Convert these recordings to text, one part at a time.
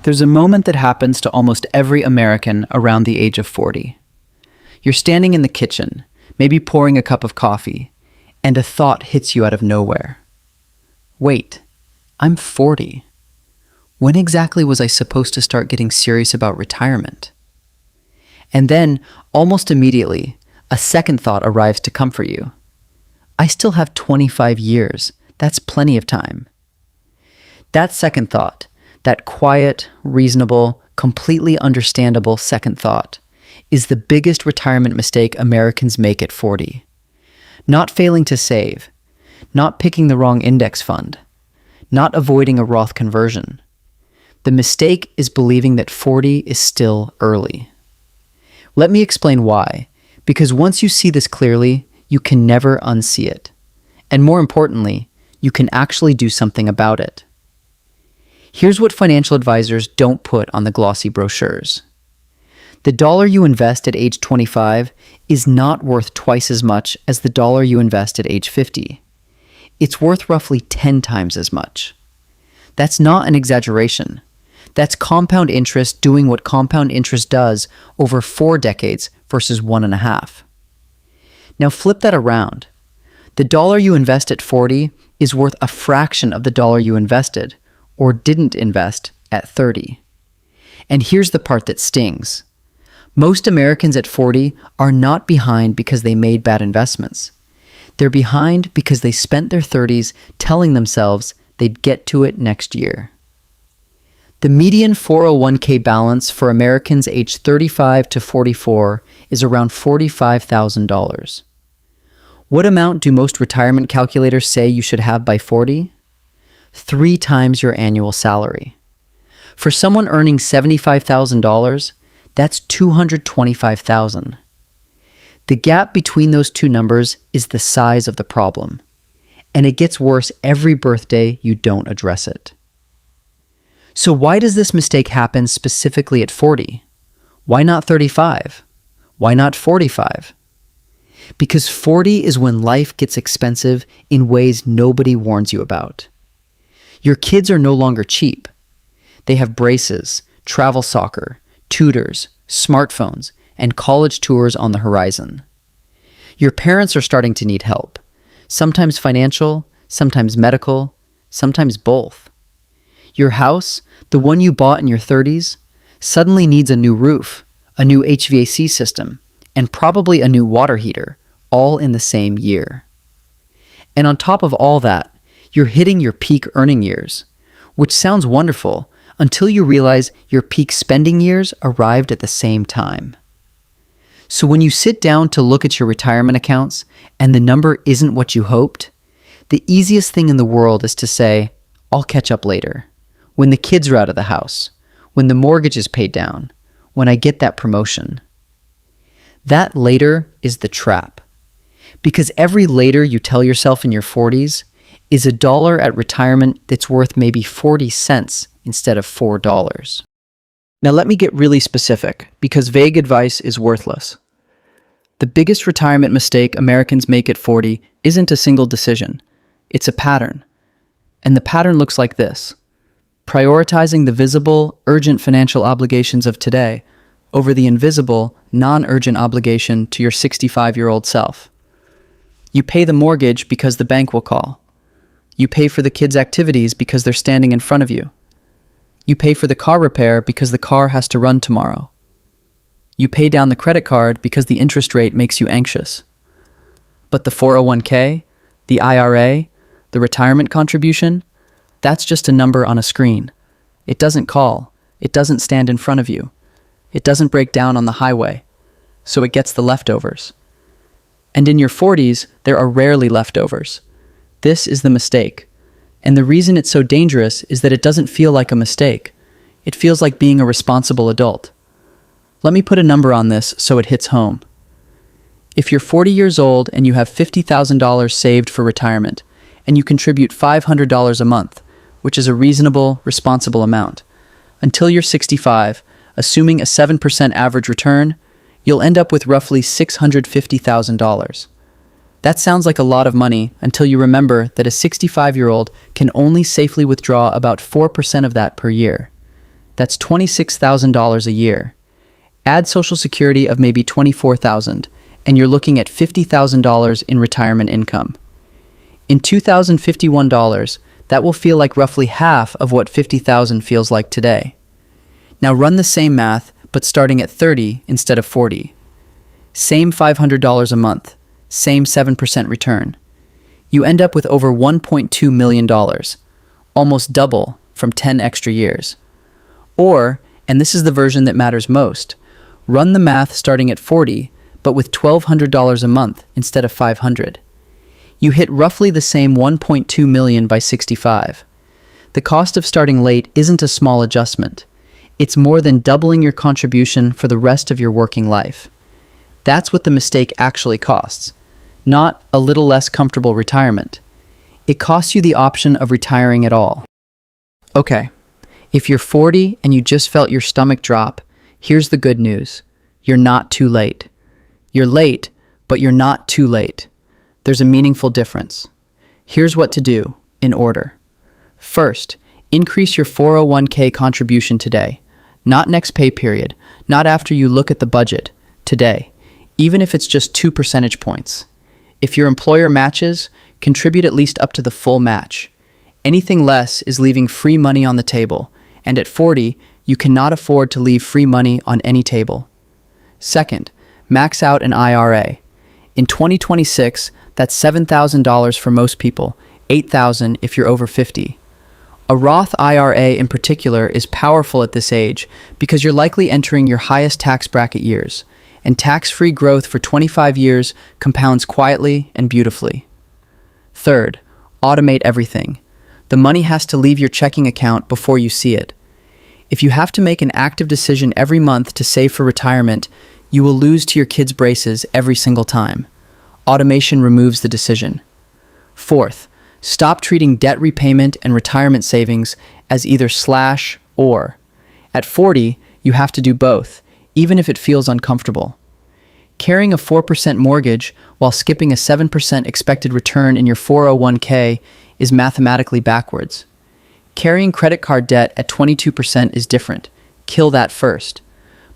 There's a moment that happens to almost every American around the age of 40. You're standing in the kitchen, maybe pouring a cup of coffee, and a thought hits you out of nowhere. Wait, I'm 40. When exactly was I supposed to start getting serious about retirement? And then, almost immediately, a second thought arrives to comfort you. I still have 25 years. That's plenty of time. That second thought, that quiet, reasonable, completely understandable second thought, is the biggest retirement mistake Americans make at 40. Not failing to save, not picking the wrong index fund, not avoiding a Roth conversion. The mistake is believing that 40 is still early. Let me explain why, because once you see this clearly, you can never unsee it. And more importantly, you can actually do something about it. Here's what financial advisors don't put on the glossy brochures. The dollar you invest at age 25 is not worth twice as much as the dollar you invest at age 50. It's worth roughly 10 times as much. That's not an exaggeration. That's compound interest doing what compound interest does over 4 decades versus 1.5. Now flip that around. The dollar you invest at 40 is worth a fraction of the dollar you invested, or didn't invest, at 30. And here's the part that stings. Most Americans at 40 are not behind because they made bad investments. They're behind because they spent their 30s telling themselves they'd get to it next year. The median 401k balance for Americans aged 35 to 44 is around $45,000. What amount do most retirement calculators say you should have by 40? 3 times your annual salary. For someone earning $75,000, that's $225,000. The gap between those two numbers is the size of the problem, and it gets worse every birthday you don't address it. So why does this mistake happen specifically at 40? Why not 35? Why not 45? Because 40 is when life gets expensive in ways nobody warns you about. Your kids are no longer cheap. They have braces, travel soccer, tutors, smartphones, and college tours on the horizon. Your parents are starting to need help, sometimes financial, sometimes medical, sometimes both. Your house, the one you bought in your 30s, suddenly needs a new roof, a new HVAC system, and probably a new water heater, all in the same year. And on top of all that, you're hitting your peak earning years, which sounds wonderful until you realize your peak spending years arrived at the same time. So when you sit down to look at your retirement accounts and the number isn't what you hoped, the easiest thing in the world is to say, I'll catch up later, when the kids are out of the house, when the mortgage is paid down, when I get that promotion. That later is the trap. Because every later you tell yourself in your 40s is $1 at retirement that's worth maybe 40 cents instead of $4. Now let me get really specific, because vague advice is worthless. The biggest retirement mistake Americans make at 40 isn't a single decision. It's a pattern. And the pattern looks like this: prioritizing the visible, urgent financial obligations of today over the invisible, non-urgent obligation to your 65-year-old self. You pay the mortgage because the bank will call. You pay for the kids' activities because they're standing in front of you. You pay for the car repair because the car has to run tomorrow. You pay down the credit card because the interest rate makes you anxious. But the 401k, the IRA, the retirement contribution, that's just a number on a screen. It doesn't call. It doesn't stand in front of you. It doesn't break down on the highway. So it gets the leftovers. And in your 40s, there are rarely leftovers. This is the mistake. And the reason it's so dangerous is that it doesn't feel like a mistake. It feels like being a responsible adult. Let me put a number on this so it hits home. If you're 40 years old and you have $50,000 saved for retirement, and you contribute $500 a month, which is a reasonable, responsible amount, until you're 65, assuming a 7% average return, you'll end up with roughly $650,000. That sounds like a lot of money until you remember that a 65-year-old can only safely withdraw about 4% of that per year. That's $26,000 a year. Add Social Security of maybe $24,000, and you're looking at $50,000 in retirement income. In $2,051, that will feel like roughly half of what $50,000 feels like today. Now run the same math, but starting at 30 instead of 40. Same $500 a month, same 7% return. You end up with over $1.2 million, almost double from 10 extra years. Or, and this is the version that matters most, run the math starting at 40, but with $1,200 a month instead of $500. You hit roughly the same $1.2 million by 65. The cost of starting late isn't a small adjustment. It's more than doubling your contribution for the rest of your working life. That's what the mistake actually costs, not a little less comfortable retirement. It costs you the option of retiring at all. Okay, if you're 40 and you just felt your stomach drop, here's the good news. You're not too late. You're late, but you're not too late. There's a meaningful difference. Here's what to do, in order. First, increase your 401k contribution today. Not next pay period, not after you look at the budget, today, even if it's just 2 percentage points. If your employer matches, contribute at least up to the full match. Anything less is leaving free money on the table, and at 40, you cannot afford to leave free money on any table. Second, max out an IRA. In 2026, that's $7,000 for most people, $8,000 if you're over 50. A Roth IRA in particular is powerful at this age because you're likely entering your highest tax bracket years, and tax-free growth for 25 years compounds quietly and beautifully. Third, automate everything. The money has to leave your checking account before you see it. If you have to make an active decision every month to save for retirement, you will lose to your kids' braces every single time. Automation removes the decision. Fourth, stop treating debt repayment and retirement savings as either slash or. At 40, you have to do both, even if it feels uncomfortable. Carrying a 4% mortgage while skipping a 7% expected return in your 401k is mathematically backwards. Carrying credit card debt at 22% is different. Kill that first.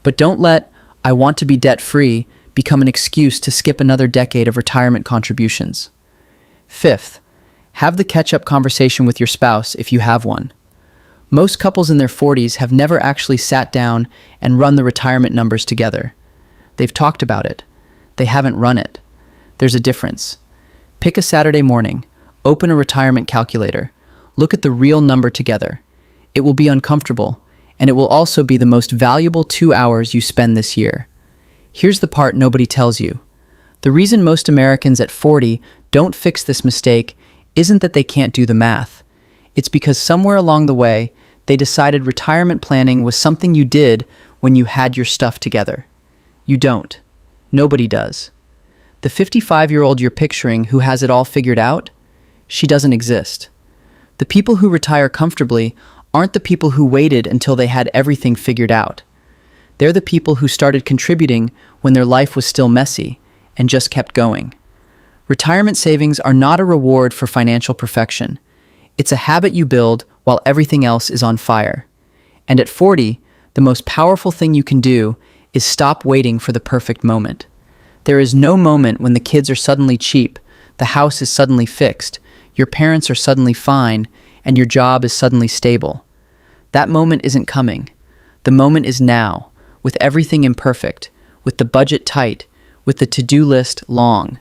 But don't let "I want to be debt-free" become an excuse to skip another decade of retirement contributions. Fifth, have the catch-up conversation with your spouse if you have one. Most couples in their 40s have never actually sat down and run the retirement numbers together. They've talked about it. They haven't run it. There's a difference. Pick a Saturday morning, open a retirement calculator, look at the real number together. It will be uncomfortable, and it will also be the most valuable 2 hours you spend this year. Here's the part nobody tells you. The reason most Americans at 40 don't fix this mistake isn't that they can't do the math. It's because somewhere along the way, they decided retirement planning was something you did when you had your stuff together. You don't. Nobody does. The 55-year-old you're picturing who has it all figured out, she doesn't exist. The people who retire comfortably aren't the people who waited until they had everything figured out. They're the people who started contributing when their life was still messy and just kept going. Retirement savings are not a reward for financial perfection. It's a habit you build while everything else is on fire. And at 40, the most powerful thing you can do is stop waiting for the perfect moment. There is no moment when the kids are suddenly cheap, the house is suddenly fixed, your parents are suddenly fine, and your job is suddenly stable. That moment isn't coming. The moment is now, with everything imperfect, with the budget tight, with the to-do list long.